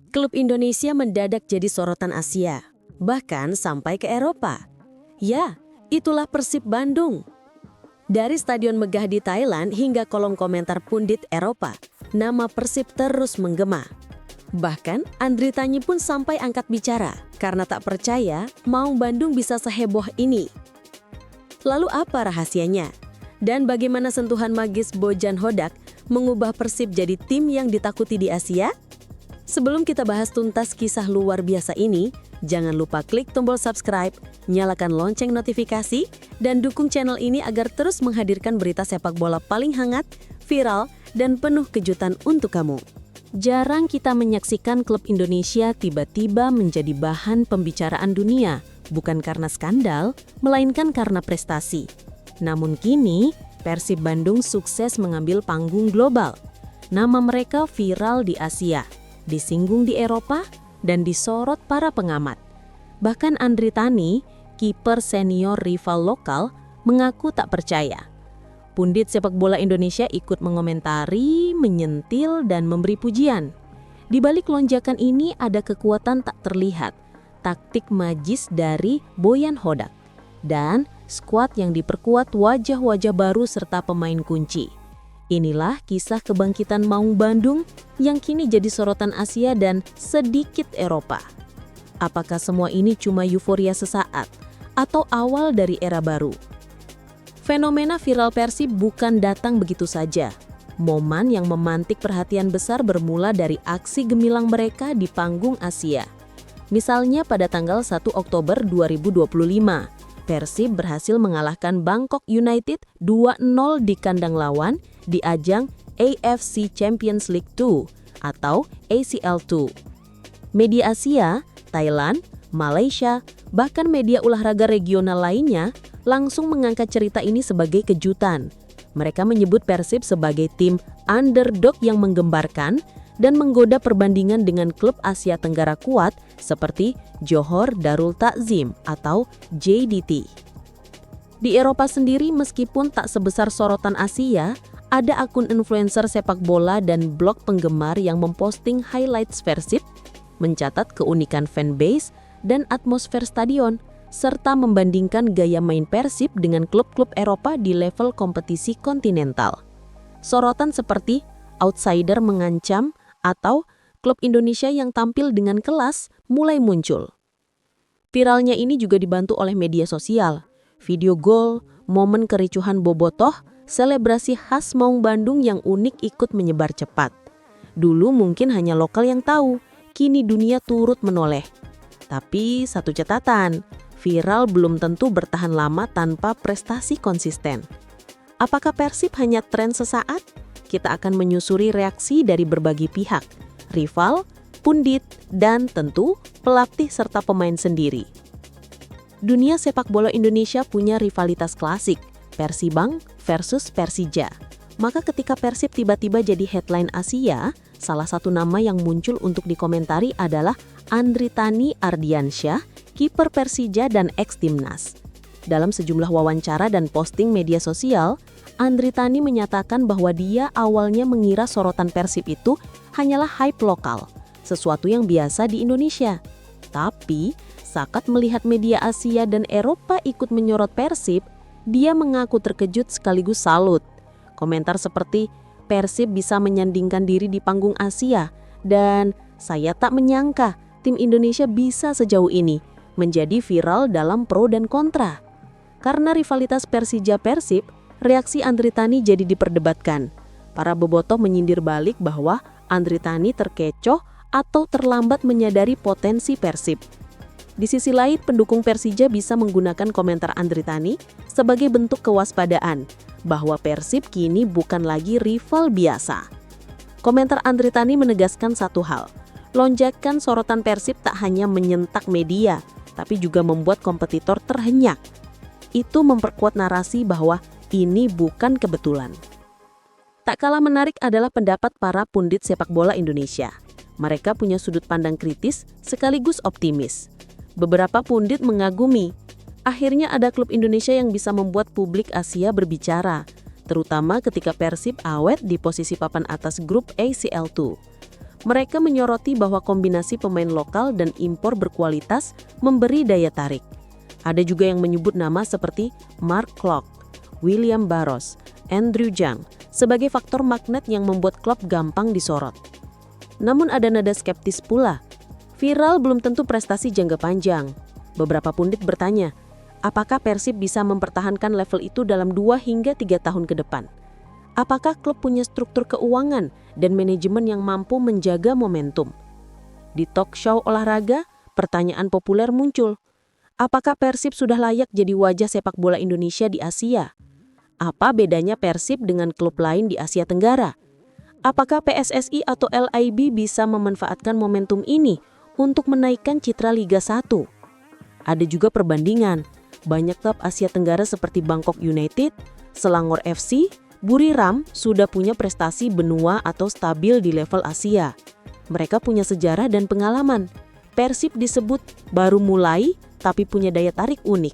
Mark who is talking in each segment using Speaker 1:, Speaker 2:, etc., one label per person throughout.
Speaker 1: Klub Indonesia mendadak jadi sorotan Asia, bahkan sampai ke Eropa. Ya, itulah Persib Bandung. Dari stadion megah di Thailand hingga kolom komentar pundit Eropa, nama Persib terus menggema. Bahkan Andri Tanyi pun sampai angkat bicara karena tak percaya Maung Bandung bisa seheboh ini. Lalu apa rahasianya? Dan bagaimana sentuhan magis Bojan Hodak mengubah Persib jadi tim yang ditakuti di Asia? Sebelum kita bahas tuntas kisah luar biasa ini, jangan lupa klik tombol subscribe, nyalakan lonceng notifikasi, dan dukung channel ini agar terus menghadirkan berita sepak bola paling hangat, viral, dan penuh kejutan untuk kamu. Jarang kita menyaksikan klub Indonesia tiba-tiba menjadi bahan pembicaraan dunia, bukan karena skandal, melainkan karena prestasi. Namun kini, Persib Bandung sukses mengambil panggung global. Nama mereka viral di Asia, disinggung di Eropa, dan disorot para pengamat. Bahkan Andri Tani, kiper senior rival lokal, mengaku tak percaya. Pundit sepak bola Indonesia ikut mengomentari, menyentil, dan memberi pujian. Di balik lonjakan ini ada kekuatan tak terlihat, taktik magis dari Bojan Hodak, dan skuad yang diperkuat wajah-wajah baru serta pemain kunci. Inilah kisah kebangkitan Maung Bandung yang kini jadi sorotan Asia dan sedikit Eropa. Apakah semua ini cuma euforia sesaat atau awal dari era baru? Fenomena viral Persib bukan datang begitu saja. Momen yang memantik perhatian besar bermula dari aksi gemilang mereka di panggung Asia. Misalnya pada tanggal 1 Oktober 2025, Persib berhasil mengalahkan Bangkok United 2-0 di kandang lawan di ajang AFC Champions League 2 atau ACL2. Media Asia, Thailand, Malaysia, bahkan media olahraga regional lainnya langsung mengangkat cerita ini sebagai kejutan. Mereka menyebut Persib sebagai tim underdog yang menggembarkan dan menggoda perbandingan dengan klub Asia Tenggara kuat seperti Johor Darul Takzim atau JDT. Di Eropa sendiri meskipun tak sebesar sorotan Asia, ada akun influencer sepak bola dan blog penggemar yang memposting highlights Persib, mencatat keunikan fanbase dan atmosfer stadion, serta membandingkan gaya main Persib dengan klub-klub Eropa di level kompetisi kontinental. Sorotan seperti outsider mengancam atau klub Indonesia yang tampil dengan kelas mulai muncul. Viralnya ini juga dibantu oleh media sosial. Video gol, momen kericuhan bobotoh, selebrasi khas Maung Bandung yang unik ikut menyebar cepat. Dulu mungkin hanya lokal yang tahu, kini dunia turut menoleh. Tapi satu catatan, viral belum tentu bertahan lama tanpa prestasi konsisten. Apakah Persib hanya tren sesaat? Kita akan menyusuri reaksi dari berbagai pihak, rival, pundit, dan tentu pelatih serta pemain sendiri. Dunia sepak bola Indonesia punya rivalitas klasik, Persibang versus Persija. Maka ketika Persib tiba-tiba jadi headline Asia, salah satu nama yang muncul untuk dikomentari adalah Andri Tani Ardiansyah, kiper Persija dan ex-timnas. Dalam sejumlah wawancara dan posting media sosial, Andri Tani menyatakan bahwa dia awalnya mengira sorotan Persib itu hanyalah hype lokal, sesuatu yang biasa di Indonesia. Tapi, saat melihat media Asia dan Eropa ikut menyorot Persib, dia mengaku terkejut sekaligus salut. Komentar seperti, Persib bisa menyandingkan diri di panggung Asia, dan saya tak menyangka tim Indonesia bisa sejauh ini, menjadi viral dalam pro dan kontra. Karena rivalitas Persija-Persib, reaksi Andri Tani jadi diperdebatkan. Para bobotoh menyindir balik bahwa Andri Tani terkecoh atau terlambat menyadari potensi Persib. Di sisi lain, pendukung Persija bisa menggunakan komentar Andri Tani sebagai bentuk kewaspadaan bahwa Persib kini bukan lagi rival biasa. Komentar Andri Tani menegaskan satu hal, lonjakan sorotan Persib tak hanya menyentak media, tapi juga membuat kompetitor terhenyak. Itu memperkuat narasi bahwa ini bukan kebetulan. Tak kalah menarik adalah pendapat para pundit sepak bola Indonesia. Mereka punya sudut pandang kritis sekaligus optimis. Beberapa pundit mengagumi, akhirnya ada klub Indonesia yang bisa membuat publik Asia berbicara, terutama ketika Persib awet di posisi papan atas grup ACL2. Mereka menyoroti bahwa kombinasi pemain lokal dan impor berkualitas memberi daya tarik. Ada juga yang menyebut nama seperti Mark Klok, William Barros, Andrew Zhang sebagai faktor magnet yang membuat klub gampang disorot. Namun ada nada skeptis pula. Viral belum tentu prestasi jangka panjang. Beberapa pundit bertanya, apakah Persib bisa mempertahankan level itu dalam 2 hingga 3 tahun ke depan? Apakah klub punya struktur keuangan dan manajemen yang mampu menjaga momentum? Di talk show olahraga, pertanyaan populer muncul. Apakah Persib sudah layak jadi wajah sepak bola Indonesia di Asia? Apa bedanya Persib dengan klub lain di Asia Tenggara? Apakah PSSI atau LIB bisa memanfaatkan momentum ini untuk menaikkan citra Liga 1? Ada juga perbandingan. Banyak klub Asia Tenggara seperti Bangkok United, Selangor FC, Buriram sudah punya prestasi benua atau stabil di level Asia. Mereka punya sejarah dan pengalaman. Persib disebut baru mulai tapi punya daya tarik unik.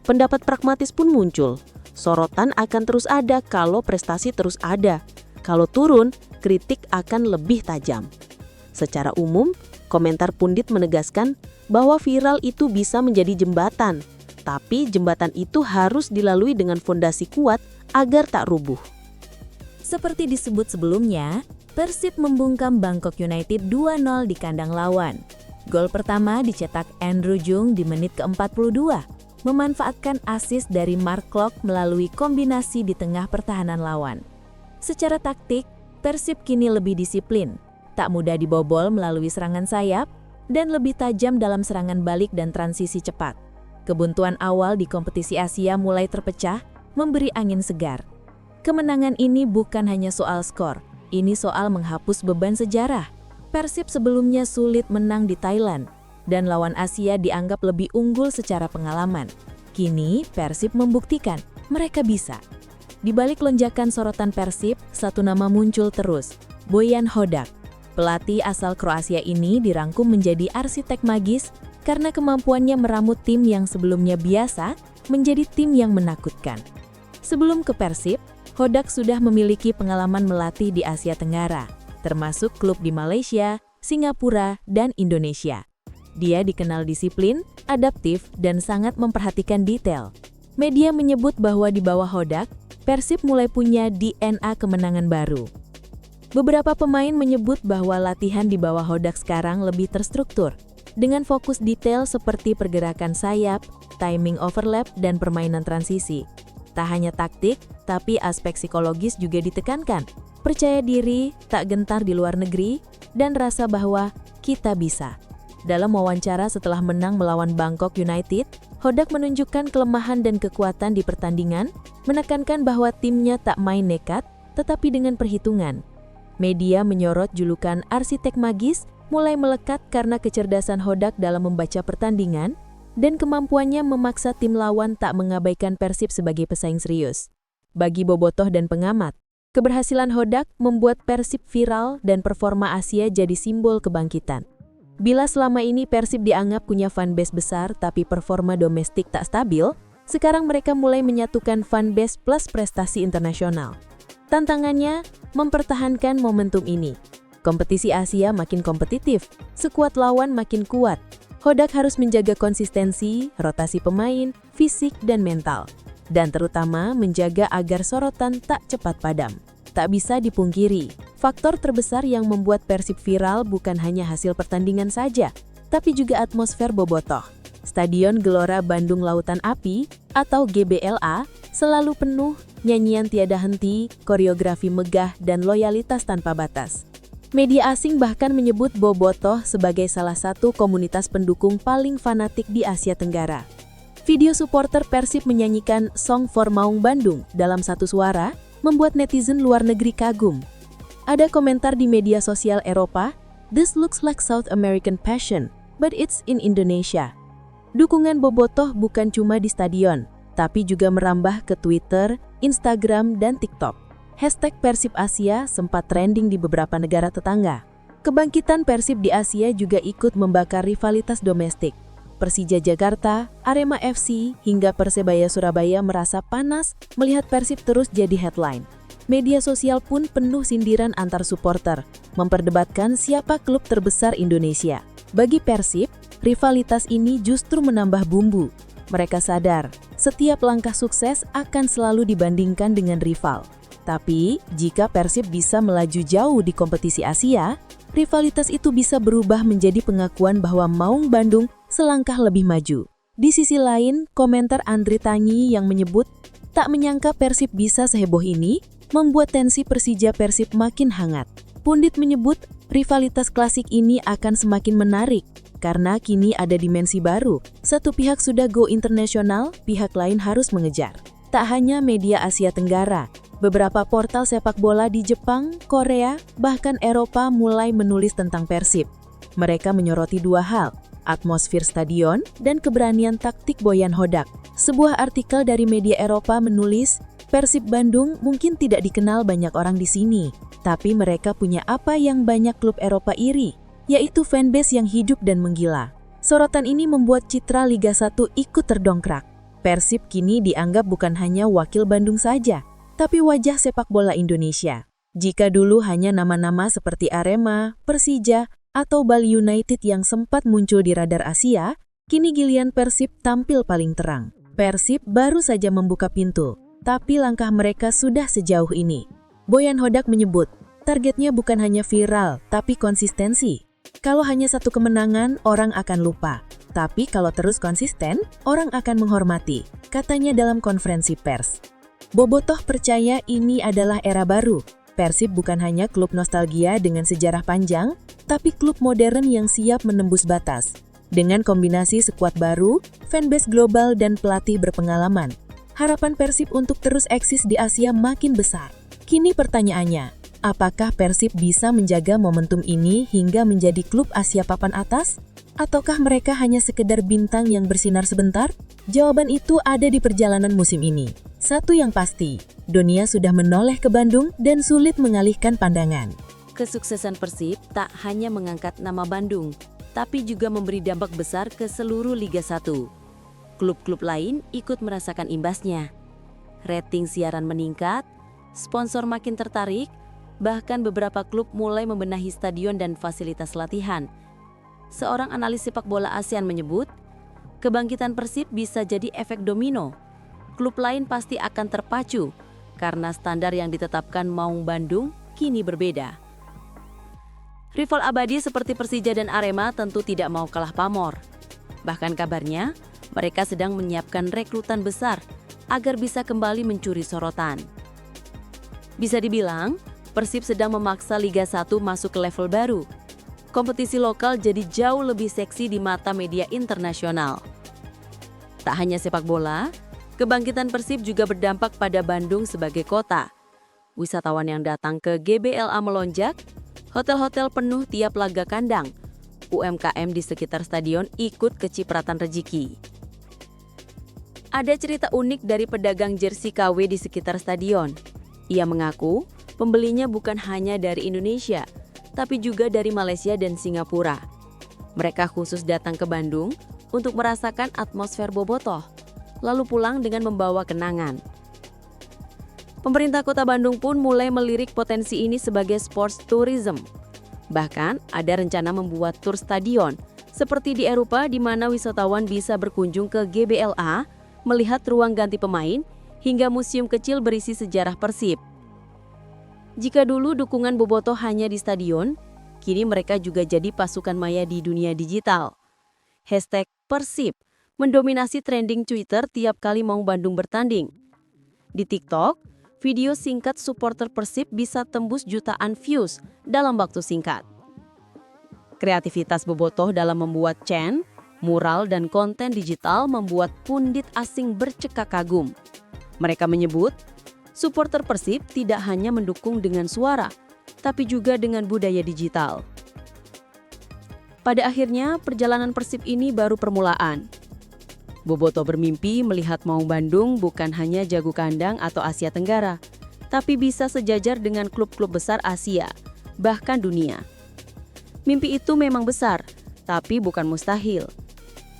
Speaker 1: Pendapat pragmatis pun muncul. Sorotan akan terus ada kalau prestasi terus ada. Kalau turun, kritik akan lebih tajam. Secara umum, komentar pundit menegaskan bahwa viral itu bisa menjadi jembatan. Tapi jembatan itu harus dilalui dengan fondasi kuat agar tak rubuh.
Speaker 2: Seperti disebut sebelumnya, Persib membungkam Bangkok United 2-0 di kandang lawan. Gol pertama dicetak Andrew Zhang di menit ke-42, memanfaatkan assist dari Mark Klok melalui kombinasi di tengah pertahanan lawan. Secara taktik, Persib kini lebih disiplin, tak mudah dibobol melalui serangan sayap, dan lebih tajam dalam serangan balik dan transisi cepat. Kebuntuan awal di kompetisi Asia mulai terpecah, memberi angin segar. Kemenangan ini bukan hanya soal skor, ini soal menghapus beban sejarah. Persib sebelumnya sulit menang di Thailand, dan lawan Asia dianggap lebih unggul secara pengalaman. Kini, Persib membuktikan mereka bisa. Di balik lonjakan sorotan Persib, satu nama muncul terus, Bojan Hodak. Pelatih asal Kroasia ini dirangkum menjadi arsitek magis karena kemampuannya meramut tim yang sebelumnya biasa menjadi tim yang menakutkan. Sebelum ke Persib, Hodak sudah memiliki pengalaman melatih di Asia Tenggara, termasuk klub di Malaysia, Singapura, dan Indonesia. Dia dikenal disiplin, adaptif, dan sangat memperhatikan detail. Media menyebut bahwa di bawah Hodak, Persib mulai punya DNA kemenangan baru. Beberapa pemain menyebut bahwa latihan di bawah Hodak sekarang lebih terstruktur, dengan fokus detail seperti pergerakan sayap, timing overlap, dan permainan transisi. Tak hanya taktik, tapi aspek psikologis juga ditekankan. Percaya diri, tak gentar di luar negeri, dan rasa bahwa kita bisa. Dalam wawancara setelah menang melawan Bangkok United, Hodak menunjukkan kelemahan dan kekuatan di pertandingan, menekankan bahwa timnya tak main nekat, tetapi dengan perhitungan. Media menyorot julukan arsitek magis mulai melekat karena kecerdasan Hodak dalam membaca pertandingan dan kemampuannya memaksa tim lawan tak mengabaikan Persib sebagai pesaing serius. Bagi bobotoh dan pengamat, keberhasilan Hodak membuat Persib viral dan performa Asia jadi simbol kebangkitan. Bila selama ini Persib dianggap punya fanbase besar tapi performa domestik tak stabil, sekarang mereka mulai menyatukan fanbase plus prestasi internasional. Tantangannya, mempertahankan momentum ini. Kompetisi Asia makin kompetitif, sekuat lawan makin kuat. Hodak harus menjaga konsistensi, rotasi pemain, fisik, dan mental. Dan terutama menjaga agar sorotan tak cepat padam. Tak bisa dipungkiri, faktor terbesar yang membuat Persib viral bukan hanya hasil pertandingan saja, tapi juga atmosfer bobotoh. Stadion Gelora Bandung Lautan Api atau GBLA selalu penuh, nyanyian tiada henti, koreografi megah, dan loyalitas tanpa batas. Media asing bahkan menyebut bobotoh sebagai salah satu komunitas pendukung paling fanatik di Asia Tenggara. Video supporter Persib menyanyikan Song for Maung Bandung dalam satu suara membuat netizen luar negeri kagum. Ada komentar di media sosial Eropa, "This looks like South American passion, but it's in Indonesia." Dukungan bobotoh bukan cuma di stadion, tapi juga merambah ke Twitter, Instagram, dan TikTok. Hashtag Persib Asia sempat trending di beberapa negara tetangga. Kebangkitan Persib di Asia juga ikut membakar rivalitas domestik. Persija Jakarta, Arema FC, hingga Persebaya Surabaya merasa panas melihat Persib terus jadi headline. Media sosial pun penuh sindiran antar supporter. memperdebatkan siapa klub terbesar Indonesia. Bagi Persib, rivalitas ini justru menambah bumbu. Mereka sadar, setiap langkah sukses akan selalu dibandingkan dengan rival. Tapi, jika Persib bisa melaju jauh di kompetisi Asia, rivalitas itu bisa berubah menjadi pengakuan bahwa Maung Bandung selangkah lebih maju. Di sisi lain, komentar Andre Tangi yang menyebut, tak menyangka Persib bisa seheboh ini, membuat tensi Persija Persib makin hangat. Pundit menyebut, rivalitas klasik ini akan semakin menarik, karena kini ada dimensi baru. Satu pihak sudah go internasional, pihak lain harus mengejar. Tak hanya media Asia Tenggara, beberapa portal sepak bola di Jepang, Korea, bahkan Eropa mulai menulis tentang Persib. Mereka menyoroti dua hal, atmosfer stadion dan keberanian taktik Boyan Hodak. Sebuah artikel dari media Eropa menulis, Persib Bandung mungkin tidak dikenal banyak orang di sini, tapi mereka punya apa yang banyak klub Eropa iri, yaitu fanbase yang hidup dan menggila. Sorotan ini membuat citra Liga 1 ikut terdongkrak. Persib kini dianggap bukan hanya wakil Bandung saja, tapi wajah sepak bola Indonesia. Jika dulu hanya nama-nama seperti Arema, Persija, atau Bali United yang sempat muncul di radar Asia, kini giliran Persib tampil paling terang. Persib baru saja membuka pintu, tapi langkah mereka sudah sejauh ini. Boyan Hodak menyebut, targetnya bukan hanya viral, tapi konsistensi. Kalau hanya satu kemenangan, orang akan lupa. Tapi kalau terus konsisten, orang akan menghormati, katanya dalam konferensi pers. Bobotoh percaya ini adalah era baru. Persib bukan hanya klub nostalgia dengan sejarah panjang, tapi klub modern yang siap menembus batas. Dengan kombinasi skuad baru, fanbase global dan pelatih berpengalaman, harapan Persib untuk terus eksis di Asia makin besar. Kini pertanyaannya, apakah Persib bisa menjaga momentum ini hingga menjadi klub Asia papan atas? Ataukah mereka hanya sekedar bintang yang bersinar sebentar? Jawaban itu ada di perjalanan musim ini. Satu yang pasti, dunia sudah menoleh ke Bandung dan sulit mengalihkan pandangan.
Speaker 1: Kesuksesan Persib tak hanya mengangkat nama Bandung, tapi juga memberi dampak besar ke seluruh Liga 1. Klub-klub lain ikut merasakan imbasnya. Rating siaran meningkat, sponsor makin tertarik, bahkan beberapa klub mulai membenahi stadion dan fasilitas latihan. Seorang analis sepak bola ASEAN menyebut, kebangkitan Persib bisa jadi efek domino. Klub lain pasti akan terpacu, karena standar yang ditetapkan Maung Bandung kini berbeda. Rival abadi seperti Persija dan Arema tentu tidak mau kalah pamor. Bahkan kabarnya, mereka sedang menyiapkan rekrutan besar agar bisa kembali mencuri sorotan. Bisa dibilang, Persib sedang memaksa Liga 1 masuk ke level baru. Kompetisi lokal jadi jauh lebih seksi di mata media internasional. Tak hanya sepak bola, kebangkitan Persib juga berdampak pada Bandung sebagai kota. Wisatawan yang datang ke GBLA melonjak, hotel-hotel penuh tiap laga kandang, UMKM di sekitar stadion ikut kecipratan rezeki. Ada cerita unik dari pedagang jersey KW di sekitar stadion. Ia mengaku, pembelinya bukan hanya dari Indonesia, tapi juga dari Malaysia dan Singapura. Mereka khusus datang ke Bandung untuk merasakan atmosfer bobotoh, lalu pulang dengan membawa kenangan. Pemerintah Kota Bandung pun mulai melirik potensi ini sebagai sports tourism. Bahkan ada rencana membuat tur stadion, seperti di Eropa di mana wisatawan bisa berkunjung ke GBLA, melihat ruang ganti pemain, hingga museum kecil berisi sejarah Persib. Jika dulu dukungan bobotoh hanya di stadion, kini mereka juga jadi pasukan maya di dunia digital. Hashtag Persib mendominasi trending Twitter tiap kali Maung Bandung bertanding. Di TikTok, video singkat supporter Persib bisa tembus jutaan views dalam waktu singkat. Kreativitas bobotoh dalam membuat chant, mural, dan konten digital membuat pundit asing bercekak kagum. Mereka menyebut, supporter Persib tidak hanya mendukung dengan suara, tapi juga dengan budaya digital. Pada akhirnya, perjalanan Persib ini baru permulaan. Bobotoh bermimpi melihat Maung Bandung bukan hanya jago kandang atau Asia Tenggara, tapi bisa sejajar dengan klub-klub besar Asia, bahkan dunia. Mimpi itu memang besar, tapi bukan mustahil.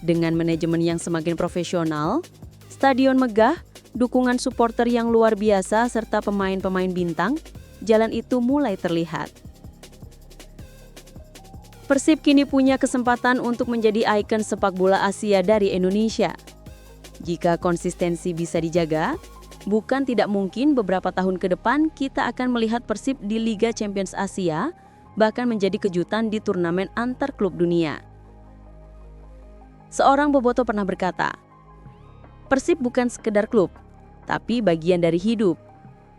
Speaker 1: Dengan manajemen yang semakin profesional, stadion megah, dukungan supporter yang luar biasa serta pemain-pemain bintang, jalan itu mulai terlihat. Persib kini punya kesempatan untuk menjadi ikon sepak bola Asia dari Indonesia. Jika konsistensi bisa dijaga, bukan tidak mungkin beberapa tahun ke depan kita akan melihat Persib di Liga Champions Asia, bahkan menjadi kejutan di turnamen antar klub dunia. Seorang bobotoh pernah berkata, Persib bukan sekedar klub, tapi bagian dari hidup.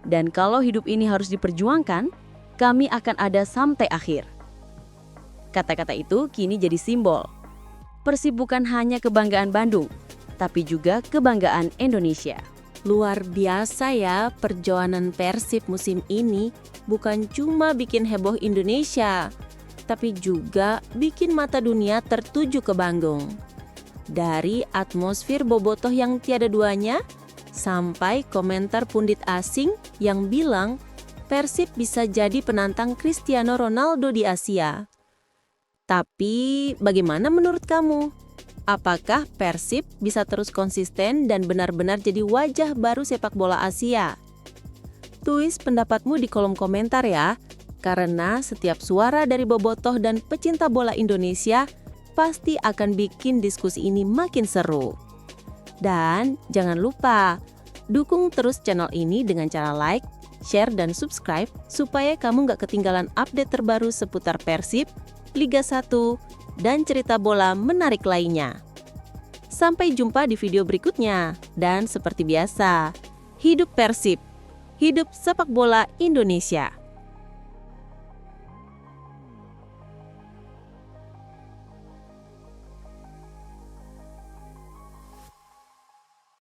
Speaker 1: Dan kalau hidup ini harus diperjuangkan, kami akan ada sampai akhir. Kata-kata itu kini jadi simbol. Persib bukan hanya kebanggaan Bandung, tapi juga kebanggaan Indonesia.
Speaker 3: Luar biasa ya perjalanan Persib musim ini, bukan cuma bikin heboh Indonesia, tapi juga bikin mata dunia tertuju ke Bandung. Dari atmosfer bobotoh yang tiada duanya, sampai komentar pundit asing yang bilang Persib bisa jadi penantang Cristiano Ronaldo di Asia. Tapi bagaimana menurut kamu? Apakah Persib bisa terus konsisten dan benar-benar jadi wajah baru sepak bola Asia? Tulis pendapatmu di kolom komentar ya, karena setiap suara dari bobotoh dan pecinta bola Indonesia pasti akan bikin diskusi ini makin seru. Dan jangan lupa, dukung terus channel ini dengan cara like, share, dan subscribe supaya kamu gak ketinggalan update terbaru seputar Persib, Liga 1, dan cerita bola menarik lainnya. Sampai jumpa di video berikutnya. Dan seperti biasa, hidup Persib, hidup sepak bola Indonesia.